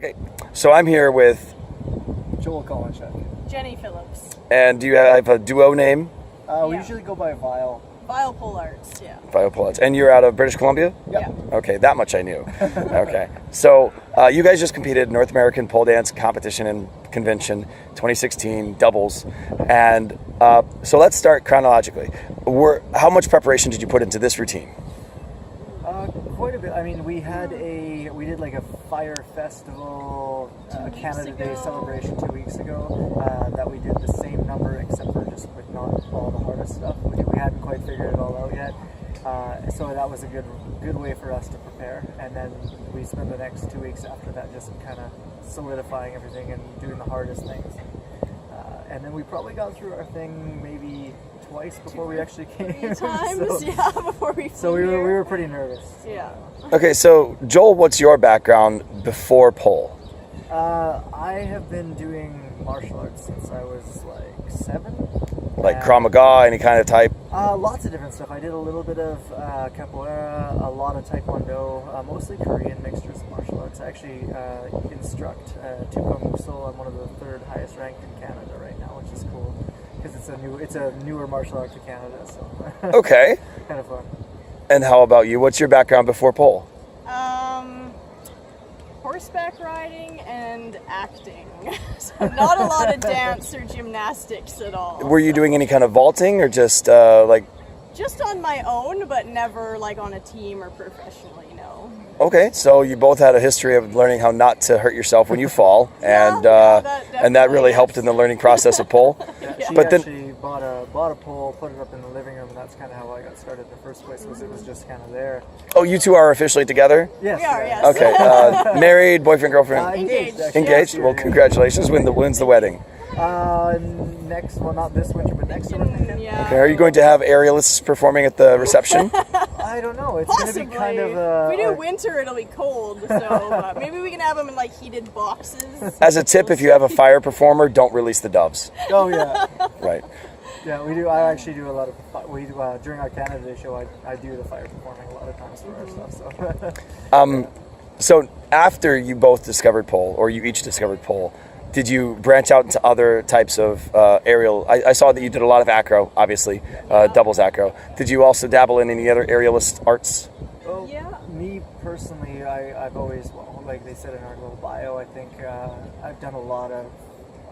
Okay, so I'm here with Joel Kolinchuk. Jenny Phillips. And do you have a duo name? We usually go by Vile. Vile Pole Arts, yeah. Vile Pole Arts. And you're out of British Columbia? Yeah. Okay, that much I knew. Okay, so you guys just competed in North American Pole Dance Competition and Convention 2016 doubles, and so let's start chronologically. How much preparation did you put into this routine? Quite a bit. I mean, we did like a fire festival, Canada Day celebration 2 weeks ago. That we did the same number except for just with not all the hardest stuff. We hadn't quite figured it all out yet. So that was a good way for us to prepare. And then we spent the next 2 weeks after that just kind of solidifying everything and doing the hardest things. And then we probably got through our thing maybe twice before we actually came. Times, yeah, before we flew So we here. were pretty nervous. Yeah. Okay, so Joel, what's your background before pole? I have been doing martial arts since I was like 7. Like Krav Maga, any kind of type? Lots of different stuff. I did a little bit of capoeira, a lot of taekwondo, mostly Korean mixtures of martial arts. I actually instruct Tupa Musul. I'm one of the 3rd highest ranked in Canada right now, which is cool because it's a newer martial art to Canada. So Okay. kind of fun. And how about you? What's your background before pole? Horseback riding and acting. So not a lot of dance or gymnastics at all. Were you doing any kind of vaulting or just Just on my own, but never like on a team or professionally, no. Okay, so you both had a history of learning how not to hurt yourself when you fall, and that really helped in the learning process of pole. She But then, actually bought a pole, put it up in the living room, and that's kind of how I got started in the first place. Was it was just kind of there. oh, you two are officially together? Yes, We are, yes. Okay, married, boyfriend, girlfriend, engaged. Engaged. Actually. engaged. Well, congratulations. When's the wedding? Well, not this winter, but next winter. Yeah. Okay, are you going to have aerialists performing at the reception? I don't know. It's Possibly. going to be kind of if we do winter, it'll be cold, so maybe we can have them in like heated boxes. As a tip, if you have a fire performer, don't release the doves. Oh yeah, Right. yeah. We do. I actually do a lot of. We do during our Canada Day show. I do the fire performing a lot of times for our stuff. So. So after you both discovered pole, or you each discovered pole, did you branch out into other types of aerial? I saw that you did a lot of acro, obviously, doubles acro. Did you also dabble in any other aerialist arts? Well, Yeah. me personally, I've always, well, like they said in our little bio, I think I've done a lot of.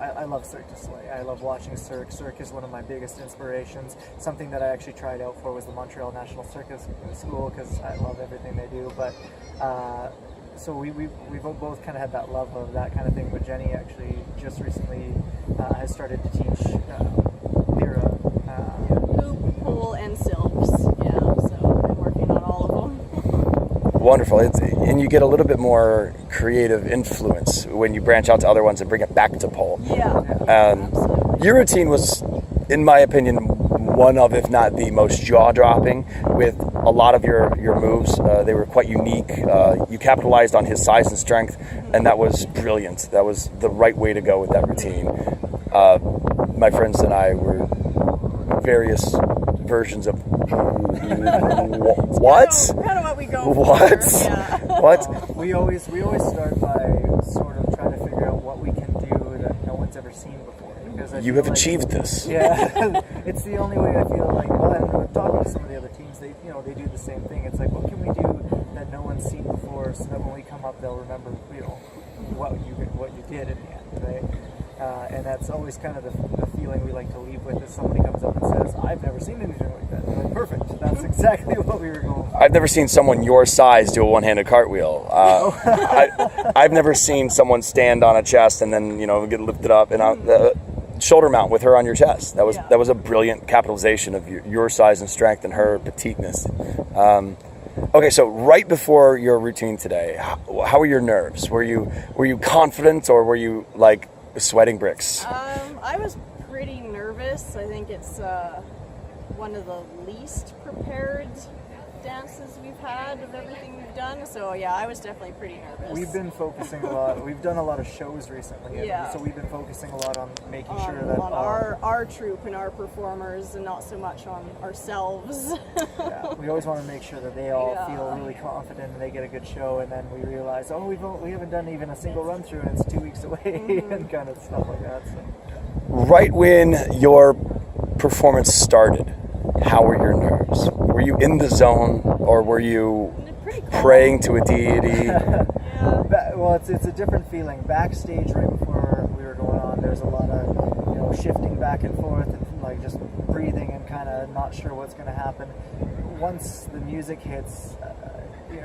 I love Cirque du Soleil. I love watching Cirque. Cirque is one of my biggest inspirations. Something that I actually tried out for was the Montreal National Circus School because I love everything they do. But so we've both kind of had that love of that kind of thing. But Jenny actually just recently has started to teach Lyra. Hoop, pole, and silks. Yeah, so I'm working on all of them. Wonderful. And you get a little bit more creative influence when you branch out to other ones and bring it back to pole. Yeah. Absolutely. Your routine was, in my opinion, one of, if not the most jaw-dropping with a lot of your moves. They were quite unique. You capitalized on his size and strength, and that was brilliant. That was the right way to go with that routine. My friends and I were various versions of what? Kind of what we go for. What? Yeah. What? We always start by sort of trying to figure out what we can do that no one's ever seen before. Because I You feel have like- achieved this. Yeah, it's the only way I feel like. Well, and talking to some of the other teams, they do the same thing. It's like, what can we do that no one's seen before, so that when we come up, they'll remember, what you did in the end, right? And that's always kind of the feeling we like to leave with. If somebody comes up and says, "I've never seen anything like that," we're like, perfect. That's exactly what we were going for. I've never seen someone your size do a one-handed cartwheel. I've never seen someone stand on a chest and then get lifted up and shoulder mount with her on your chest. That was a brilliant capitalization of your size and strength and her petiteness. Okay, so right before your routine today, how were your nerves? Were you confident or were you like sweating bricks? I was pretty nervous. I think it's one of the least prepared dances we've had of everything we've done. So yeah, I was definitely pretty nervous. We've been focusing a lot. We've done a lot of shows recently, and Yeah. so we've been focusing a lot on making sure that on our troupe and our performers, and not so much on ourselves. yeah, we always want to make sure that they all Yeah. feel really confident and they get a good show, and then we realize, oh, we haven't done even a single run through, and it's 2 weeks away, and kind of stuff like that. So. Right when your performance started, how were your nerves? Were you in the zone, or were you Pretty cool. praying to a deity? Yeah. Well, it's a different feeling. Backstage, right before we were going on, there's a lot of shifting back and forth, and like just breathing and kind of not sure what's going to happen. Once the music hits,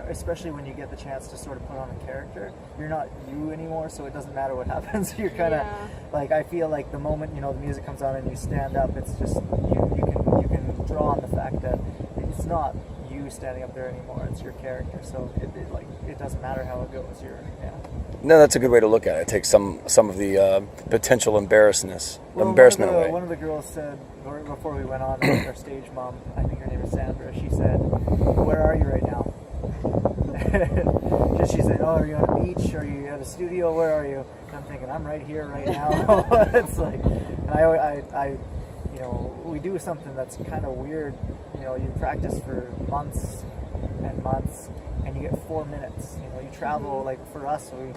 especially when you get the chance to sort of put on a character, you're not you anymore, so it doesn't matter what happens. You're kind of like, I feel like the moment the music comes on and you stand up, it's just you can draw on the fact that it's not you standing up there anymore, it's your character. So it doesn't matter how it goes. No, that's a good way to look at it. It takes some of the potential embarrassment away. One of the girls said before we went on, our stage mom, I think her name is Sandra, she said, "Where are you right now?" She said, "Oh, are you on a beach? Are you at a studio? Where are you?" And I'm thinking, I'm right here, right now. It's like, and I we do something that's kind of weird. You practice for months and months, and you get 4 minutes. You travel, like for us, we're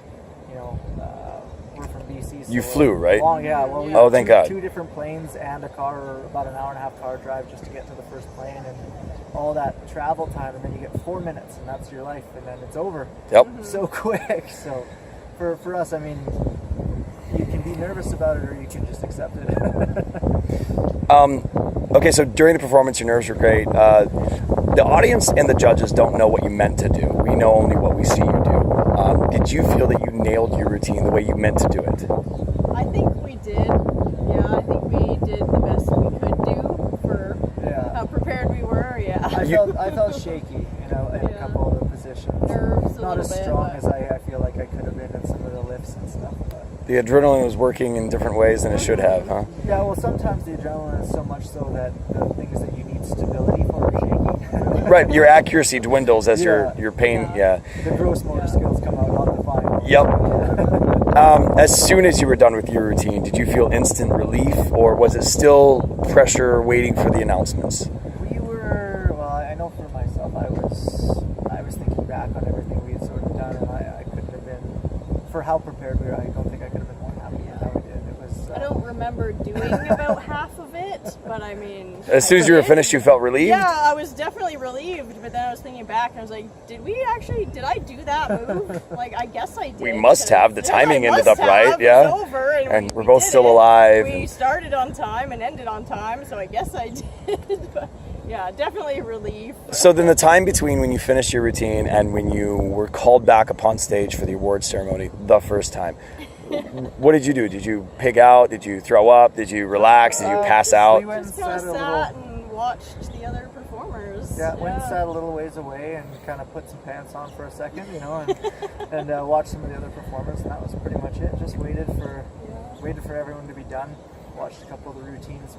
from BC. So you flew, right? Long, yeah. Well, we oh, thank God. 2 different planes and a car, or about an hour and a half car drive just to get to the first plane, and all that travel time, and then you get 4 minutes, and that's your life, and then it's over. Yep. So quick. So for us, I mean, you can be nervous about it, or you can just accept it. Okay, so during the performance, your nerves were great. The audience and the judges don't know what you meant to do. We know only what we see you do. Did you feel that you nailed your routine the way you meant to do it? I think we did. Yeah, I think we did the best we could do for how prepared we were. Yeah. I felt shaky, in a couple of the positions. Nerves Not as bit, strong but as I feel like I could have been in some of the lifts and stuff. But. The adrenaline was working in different ways than it should have, huh? Yeah, well, sometimes the adrenaline is so much so that the things that you need stability for are shaky. Right, your accuracy dwindles as your pain, The gross motor skills come out on the final. Yep. As soon as you were done with your routine, did you feel instant relief, or was it still pressure waiting for the announcements? I know for myself, I was thinking back on everything we had sort of done, and I couldn't have been, for how prepared we were, I don't think I could have been more happy with how we did. It was. I don't remember doing about half of it, but I mean. As soon as you were finished, you felt relieved? Yeah, I was definitely relieved, but then I was thinking back and I was like, did I do that move? Like, I guess I did. We must have. The timing ended up right, It was over, and we're we both did still it. alive. We started on time and ended on time, so I guess I did. But yeah, definitely relief. So then the time between when you finished your routine and when you were called back upon stage for the award ceremony the first time, what did you do? Did you pig out? Did you throw up? Did you relax? Did you pass out? We went Just and kind of sat and watched the other performers. Yeah, went and sat a little ways away and kind of put some pants on for a second, and watched some of the other performers, and that was pretty much it. Just waited for everyone to be done. Watched a couple of the routines,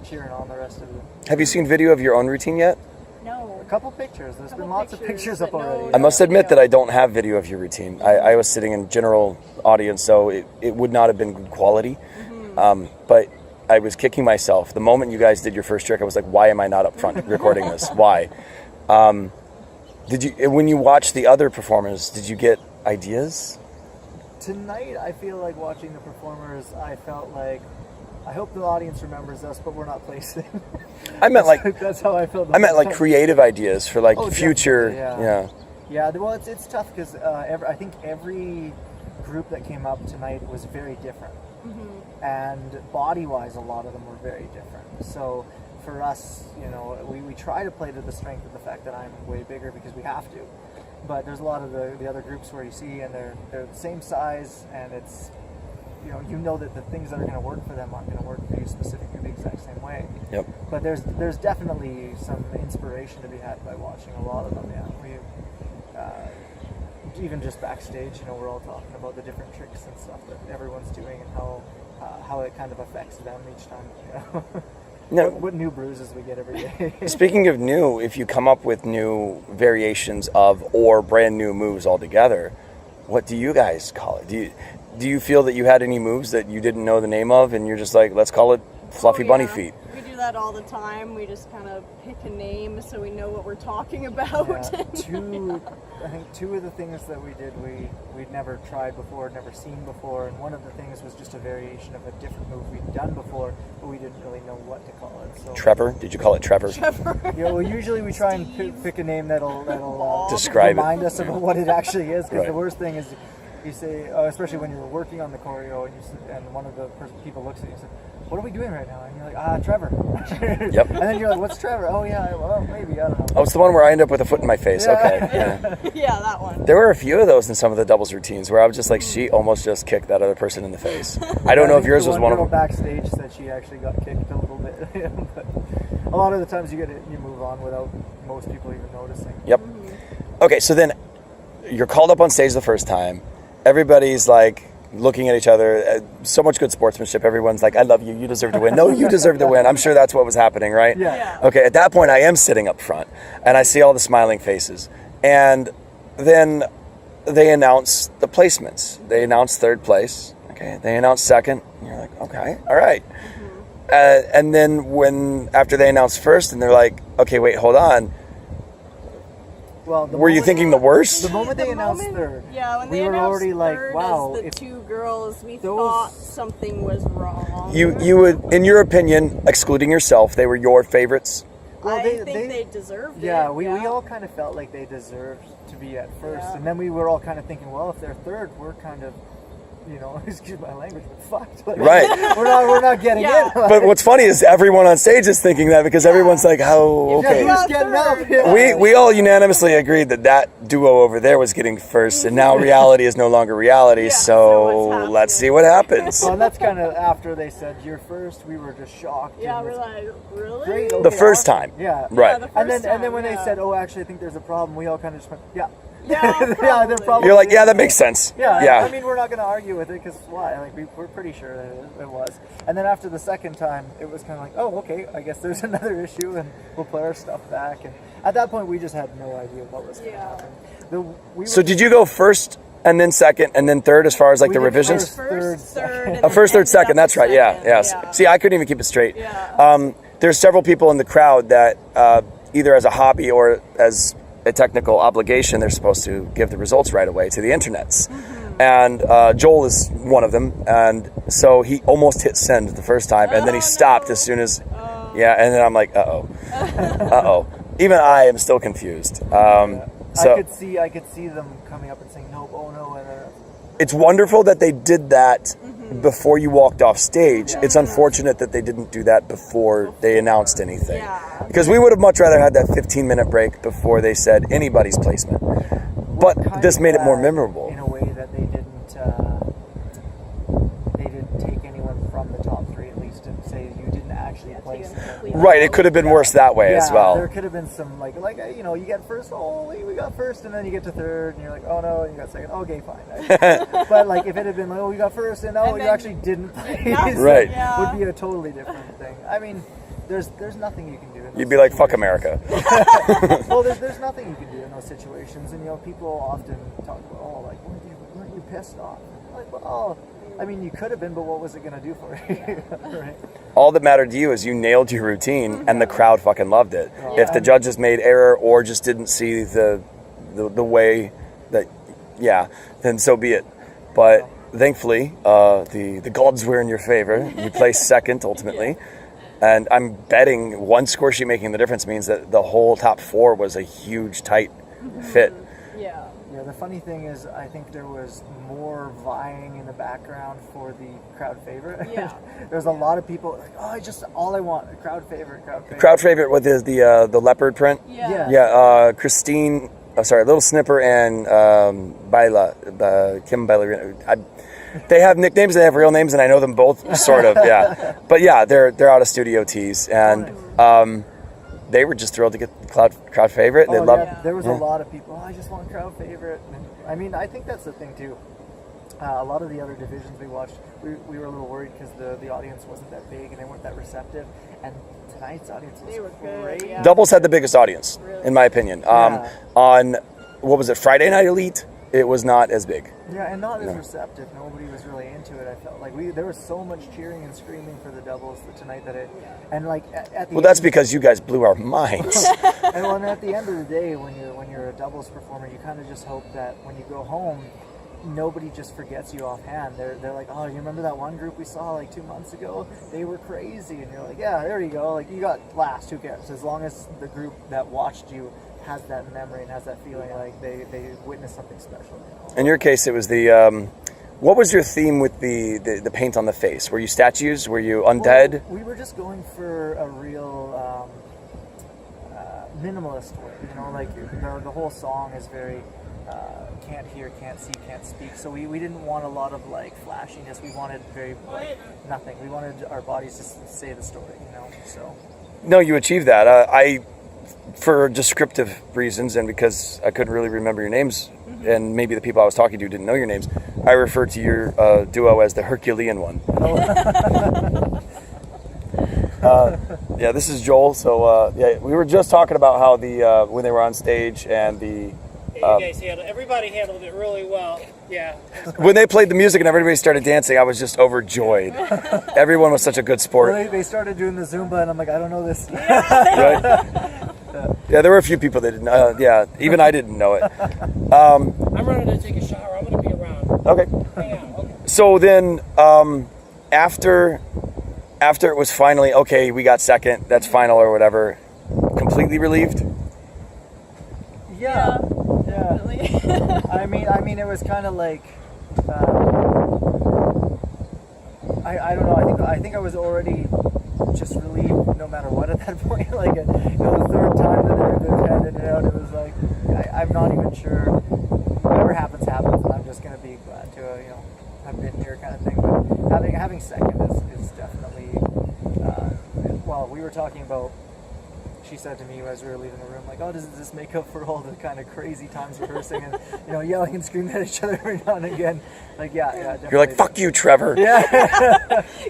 cheering on the rest of them. Have you seen video of your own routine yet? No. A couple pictures. There's been lots of pictures up but no- already. I must admit that I don't have video of your routine. I was sitting in general audience, so it would not have been good quality. But I was kicking myself. The moment you guys did your first trick, I was like, why am I not up front recording this? Why? When you watched the other performers, did you get ideas? Tonight, I feel like watching the performers, I felt like, I hope the audience remembers us, but we're not placing. I meant like that's how I felt. I meant like creative ideas for like future. Yeah. Well, it's tough because I think every group that came up tonight was very different, and body-wise, a lot of them were very different. So for us, we try to play to the strength of the fact that I'm way bigger because we have to. But there's a lot of the other groups where you see, and they're the same size, and it's. You know that the things that are going to work for them aren't going to work for you specifically the exact same way. Yep. But there's definitely some inspiration to be had by watching a lot of them. Yeah. We even just backstage, we're all talking about the different tricks and stuff that everyone's doing and how it kind of affects them each time. No. what new bruises we get every day. Speaking of new, if you come up with new variations of or brand new moves altogether, what do you guys call it? Do you feel that you had any moves that you didn't know the name of and you're just like, let's call it fluffy bunny feet? We do that all the time. We just kind of pick a name so we know what we're talking about. Yeah, I think two of the things that we did we'd never tried before, never seen before, and one of the things was just a variation of a different move we'd done before, but we didn't really know what to call it. So Trevor? Did you call it Trevor? yeah, well, usually we try and pick a name that'll describe remind us of what it actually is. Because Right. the worst thing is, you say, especially when you're working on the choreo, and one of the people looks at you and says, "What are we doing right now?" And you're like, "Trevor." Yep. And then you're like, "What's Trevor?" "Oh yeah, well maybe, I don't know." Oh, it's the one where I end up with a foot in my face. Yeah. Okay. Yeah. Yeah, that one. There were a few of those in some of the doubles routines where I was just like, she almost just kicked that other person in the face. I don't know if yours was one of them. Backstage said she actually got kicked a little bit, but a lot of the times you move on without most people even noticing. Yep. Okay, so then you're called up on stage the first time. Everybody's like looking at each other. So much good sportsmanship. Everyone's like, I love you. You deserve to win. No, you deserve to win. I'm sure that's what was happening, right? Yeah. Okay, at that point, I am sitting up front, and I see all the smiling faces. And then they announce the placements. They announce third place. Okay, they announce second. And you're like, okay, all right. And then after they announce first, and they're like, okay, wait, hold on. Well, Were you thinking the worst? The moment they announced third, yeah, when we they were announced already like, third wow. as the two girls, we thought something was wrong. You would, in your opinion, excluding yourself, they were your favorites? Well, I think they deserved it. Yeah, we all kind of felt like they deserved to be at first. Yeah. And then we were all kind of thinking, well, if they're third, we're kind of, excuse my language, but fucked. Like, Right. We're not getting Yeah. in. But what's funny is everyone on stage is thinking that because everyone's like, oh, Yeah, okay. who's getting up? third. Yeah. We all unanimously agreed that duo over there was getting first, and now reality is no longer reality, Yeah, so so what's let's see what happens. Well, and that's kind of after they said you're first, we were just shocked. Yeah, and we're it's like, really? great. The Okay, first awesome. time. Yeah. Right. Yeah, the And then first when time, they said, oh, actually, I think there's a problem, we all kind of just went, yeah. Yeah, Yeah, they're probably. You're like, yeah, that makes sense. Yeah, Yeah. I mean, we're not going to argue with it because why? Like, we're pretty sure that it was. And then after the second time, it was kind of like, oh, okay, I guess there's another issue, and we'll put our stuff back. And at that point, we just had no idea what was going to happen. So did you go first and then second and then third as far as like We the did revisions? First, third, and First, then third, second. ended up That's right. Yeah. Yes. Yeah. See, I couldn't even keep it straight. Yeah. There's several people in the crowd that either as a hobby or as a technical obligation, they're supposed to give the results right away to the internets. And Joel is one of them. And so he almost hit send the first time, and then he stopped as soon as, yeah. And then I'm like, uh-oh. Even I am still confused. So I could see them coming up and saying, nope, oh no. it's wonderful that they did that before you walked off stage. It's unfortunate that they didn't do that before they announced anything. Yeah. Because we would have much rather had that 15-minute break before they said anybody's placement. But this made it more memorable. In a way that they didn't take anyone from the top three, at least, to say you didn't actually place it. Right, it could have been worse that way as well. There could have been some you get first, oh we got first, and then you get to third and you're like, oh no, and you got second, okay, fine. But like if it had been like, oh we got first and And you then- actually didn't place, Right. Yeah. would be a totally different thing. I mean, there's nothing you can do in those You'd be like, fuck situations. America. Well, there's nothing you can do in those situations, and people often talk about, oh, like, weren't you pissed off? Like, well, I mean, you could have been, but what was it going to do for you? Right? All that mattered to you is you nailed your routine, and the crowd fucking loved it. Yeah. If the judges made error or just didn't see the way that, then so be it. But thankfully, the gods were in your favor. You placed second ultimately. And I'm betting one score sheet making the difference means that the whole top four was a huge, tight fit. Yeah. Yeah, the funny thing is, I think there was more vying in the background for the crowd favorite. Yeah. There's a lot of people like, all I want, a crowd favorite. Crowd favorite with the leopard print. Yeah. Yeah, Christine, Little Snipper and Kim Bailarina. They have nicknames, they have real names, and I know them both, sort of, yeah. But yeah, they're out of Studio Tees, and they were just thrilled to get the crowd favorite. They loved. There was a lot of people, I just want crowd favorite. And, I mean, I think that's the thing too. A lot of the other divisions we watched, we were a little worried because the audience wasn't that big and they weren't that receptive. And tonight's audience was They were good, great. yeah. Doubles had the biggest audience, Really? in my opinion. Yeah. On, what was it, Friday Night Elite, it was not as big. Yeah, and not as receptive. Nobody was really into it. I felt like there was so much cheering and screaming for the doubles tonight that it, and like at the Well, that's end, because you guys blew our minds. and when at the end of the day, when you're a doubles performer, you kind of just hope that when you go home, nobody just forgets you offhand. They're like, oh, you remember that one group we saw like 2 months ago? They were crazy, and you're like, yeah, there you go. Like you got last. Who cares? As long as the group that watched you has that memory and has that feeling, like they witnessed something special. In your case, it was the. What was your theme with the paint on the face? Were you statues? Were you undead? Well, we were just going for a real minimalist way. You know, like the whole song is very can't hear, can't see, can't speak. So we didn't want a lot of like flashiness. We wanted very nothing. We wanted our bodies to say the story. You know, so. No, you achieved that. I, for descriptive reasons, and because I couldn't really remember your names, and maybe the people I was talking to didn't know your names, I referred to your duo as the Herculean one. Yeah, this is Joel. So yeah, we were just talking about how the when they were on stage and the. You guys everybody handled it really well. Yeah. When they played the music and everybody started dancing, I was just overjoyed. Everyone was such a good sport. Well, they started doing the Zumba, and I'm like, I don't know this. Right? Yeah, there were a few people that didn't. Yeah, even I didn't know it. I'm running to take a shower. I'm going to be around. Okay. Hang on. Okay. So then, after it was finally okay, we got second. That's final or whatever. Completely relieved. Yeah. Definitely. I mean, it was kind of like, I don't know. I think I was already just relieved, no matter what at that point. Like, the third time that they're handed it out, it was like, I'm not even sure. Whatever happens, happens, and I'm just gonna be glad to, have been here, kind of thing. But having second is definitely. Well, we were talking about. She said to me as we were leaving the room, like, "Oh, does this make up for all the kind of crazy times rehearsing and yelling and screaming at each other every now and again?" Like, yeah, definitely. You're like, "Fuck you, Trevor." Yeah.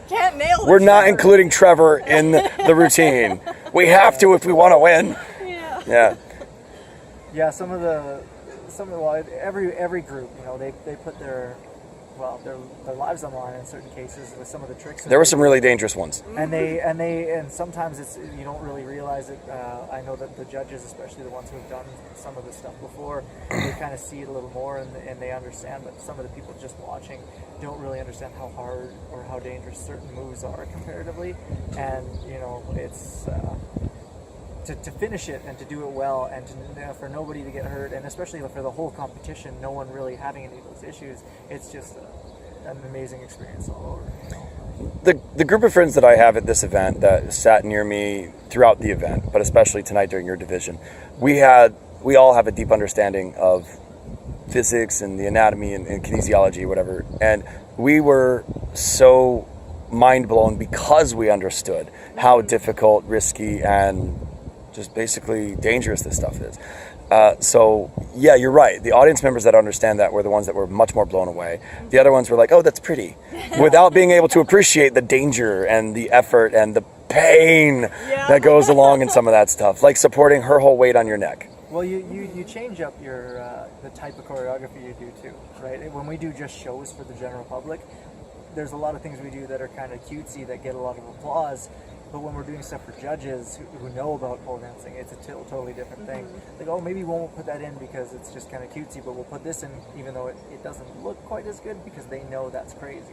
Can't nail it. We're not including Trevor in the routine. We have to if we want to win. Yeah. Yeah. Yeah. Every group, they put their lives on the line in certain cases with some of the tricks. There were some really dangerous ones. And sometimes you don't really realize it. I know that the judges, especially the ones who have done some of this stuff before, they kind of see it a little more and they understand. But some of the people just watching don't really understand how hard or how dangerous certain moves are comparatively. And it's. To finish it and to do it well and for nobody to get hurt and especially for the whole competition, no one really having any of those issues, it's just an amazing experience all over. The group of friends that I have at this event that sat near me throughout the event, but especially tonight during your division, we all have a deep understanding of physics and the anatomy and kinesiology, whatever, and we were so mind blown because we understood how difficult, risky, and just basically dangerous this stuff is. So yeah, you're right. The audience members that understand that were the ones that were much more blown away. The other ones were like, "Oh, that's pretty," without being able to appreciate the danger and the effort and the pain that goes along in some of that stuff, like supporting her whole weight on your neck. Well, you change up your the type of choreography you do too, right? When we do just shows for the general public, there's a lot of things we do that are kind of cutesy that get a lot of applause. But when we're doing stuff for judges who know about pole dancing, it's a totally different thing. Like, oh, maybe we won't put that in because it's just kind of cutesy, but we'll put this in even though it doesn't look quite as good because they know that's crazy.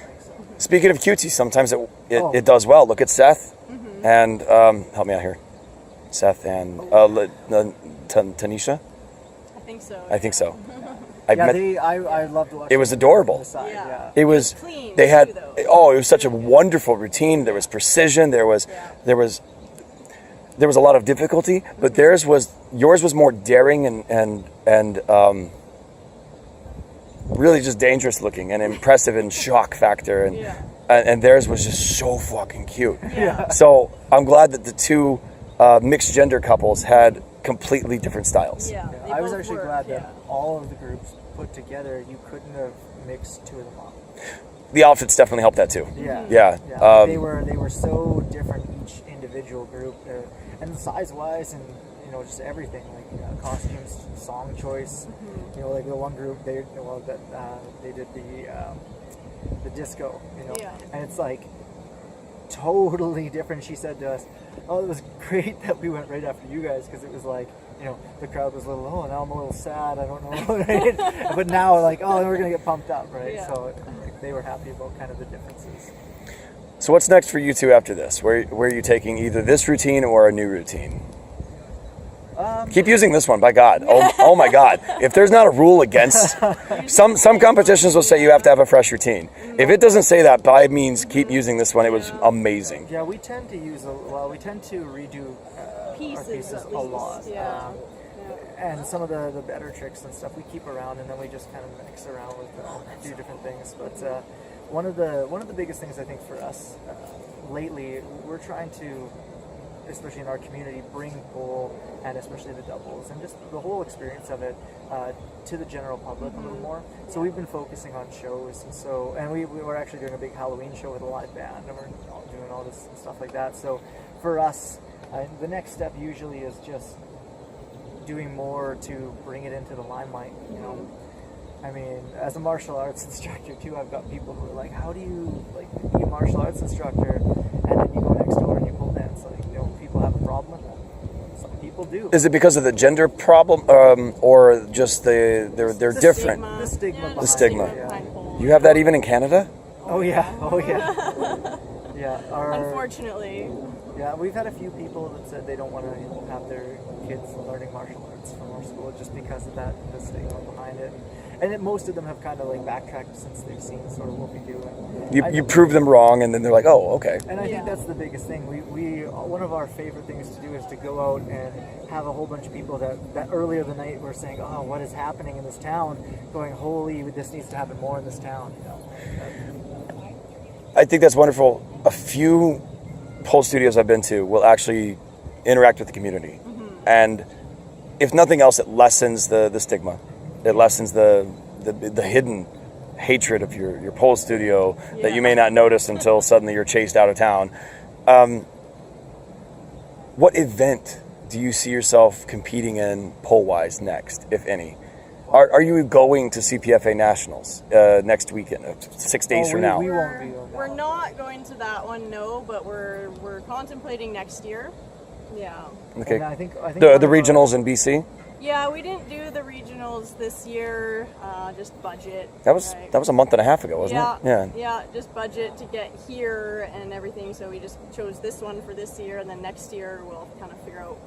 Right? So. Speaking of cutesy, sometimes it does well. Look at Seth and help me out here. Seth and Tanisha? I think so. I think so. I loved watching. It was adorable. Yeah. It was. Clean, They had. too, though. Oh, it was such a wonderful routine. There was precision. There was a lot of difficulty, but yours was more daring and really just dangerous looking and impressive and shock factor and theirs was just so fucking cute. Yeah. So I'm glad that the two mixed gender couples had completely different styles. Yeah. I was actually glad that all of the groups put together, you couldn't have mix two of them up. The outfits definitely helped that too. Yeah. Yeah. They were so different, each individual group, and size-wise, and just everything, like costumes, song choice. Like the one group, they did the disco. And it's like totally different. She said to us, "Oh, it was great that we went right after you guys, because it was like." The crowd was a little, oh, now I'm a little sad, I don't know, right? But now, like, oh, we're going to get pumped up, right? Yeah. So they were happy about kind of the differences. So what's next for you two after this? Where are you taking either this routine or a new routine? Keep using this one, by God. Oh my God. If there's not a rule against, some competitions will say you have to have a fresh routine. If it doesn't say that, by means, keep using this one. It was amazing. Yeah, we tend to redo pieces a lot. Yeah. And some of the better tricks and stuff we keep around, and then we just kind of mix around with do different things. But one of the biggest things I think for us lately, we're trying to, especially in our community, bring pole and especially the doubles and just the whole experience of it to the general public a little more. So we've been focusing on shows, and we were actually doing a big Halloween show with a live band, and we're doing all this stuff like that. So for us, the next step usually is just doing more to bring it into the limelight. I mean, as a martial arts instructor too, I've got people who are like, "How do you be a martial arts instructor and then you go next door and you pole dance?" People have a problem with that. Some people do. Is it because of the gender problem, or just they're different? The stigma. The stigma. Yeah. You have that even in Canada? Oh yeah. Yeah. Unfortunately. Yeah, we've had a few people that said they don't want to have their kids learning martial arts from our school just because of the stigma behind it. And most of them have kind of backtracked since they've seen sort of what we do. You prove them wrong, and then they're like, "Oh, okay." And I think that's the biggest thing. We one of our favorite things to do is to go out and have a whole bunch of people that earlier the night were saying, "Oh, what is happening in this town?" Going, "Holy, this needs to happen more in this town." I think that's wonderful. A few pole studios I've been to will actually interact with the community, and if nothing else, it lessens the stigma. It lessens the hidden hatred of your pole studio that you may not notice until suddenly you're chased out of town. What event do you see yourself competing in pole-wise next, if any? Are you going to CPFA Nationals next weekend, 6 days from now? We won't be. We're not going to that one, no, but we're contemplating next year. Yeah. Okay. And I think the regionals in BC. Yeah, we didn't do the regionals this year, just budget. That was a month and a half ago, wasn't it? Yeah, just budget to get here and everything. So we just chose this one for this year, and then next year we'll kind of figure out.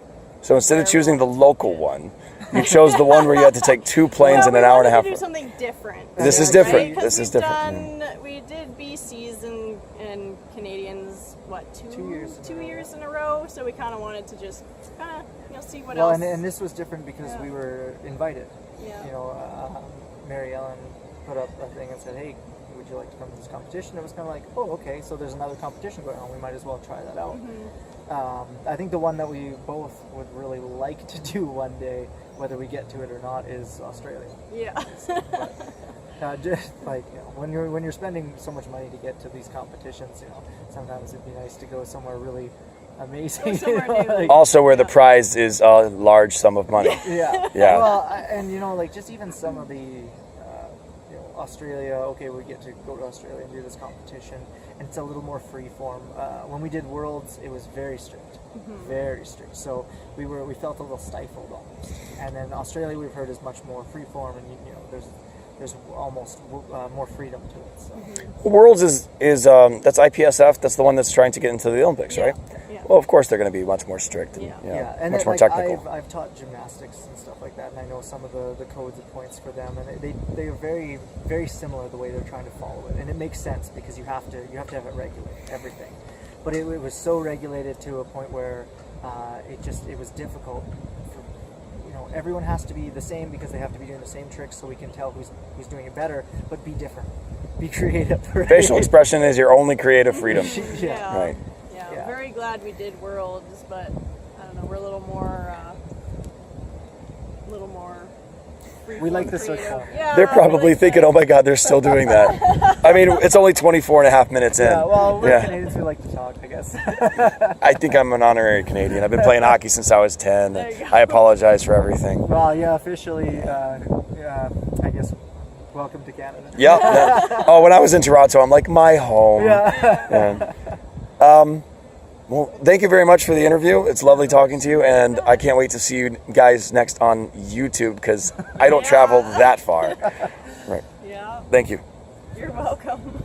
So instead of choosing the local one, you chose the one where you had to take 2 planes in an hour and a half. We wanted to do something different. This is different. Right? This is different. We did BCs and Canadians, what, 2 years? 2 years in a row. So we kind of wanted to just see what else. And this was different because we were invited. Yeah. Mary Ellen put up a thing and said, "Hey, would you like to come to this competition?" It was kind of like, "Oh, okay, so there's another competition going on. We might as well try that out." I think the one that we both would really like to do one day, whether we get to it or not, is Australia. Yeah. Just when you're spending so much money to get to these competitions, sometimes it'd be nice to go somewhere really amazing. Also, where the prize is a large sum of money. Yeah. Well, and just even some of the Australia. Okay, we get to go to Australia and do this competition, and it's a little more free form. When we did Worlds, it was very strict, very strict. So we felt a little stifled almost. And then Australia, we've heard, is much more free form, and there's almost more freedom to it. So. Worlds is that's IPSF. That's the one that's trying to get into the Olympics, right? Yeah. Well, of course they're going to be much more strict and and much more technical. I've taught gymnastics and stuff like that, and I know some of the codes and points for them, and they are very, very similar the way they're trying to follow it, and it makes sense because you have to have it regulated, everything. But it was so regulated to a point where it was difficult. Everyone has to be the same because they have to be doing the same tricks, so we can tell who's doing it better. But be different, be creative. Right? Facial expression is your only creative freedom. Yeah. Right. Yeah. Very glad we did Worlds, but I don't know. We're a little more free We like the creative. circle. Yeah, They're we probably like thinking, that. oh my God, they're still doing that. I mean, it's only 24 and a half minutes in. Yeah, well, we're Yeah. Canadians. We like to talk, I guess. I think I'm an honorary Canadian. I've been playing hockey since I was 10. There you And go. I apologize for everything. Well, yeah, officially, I guess, welcome to Canada. Yeah. Oh, when I was in Toronto, I'm like, my home. Yeah. Yeah. Well, thank you very much for the interview. It's lovely talking to you, and I can't wait to see you guys next on YouTube because I don't travel that far. Right. Yeah, Thank you. you're welcome.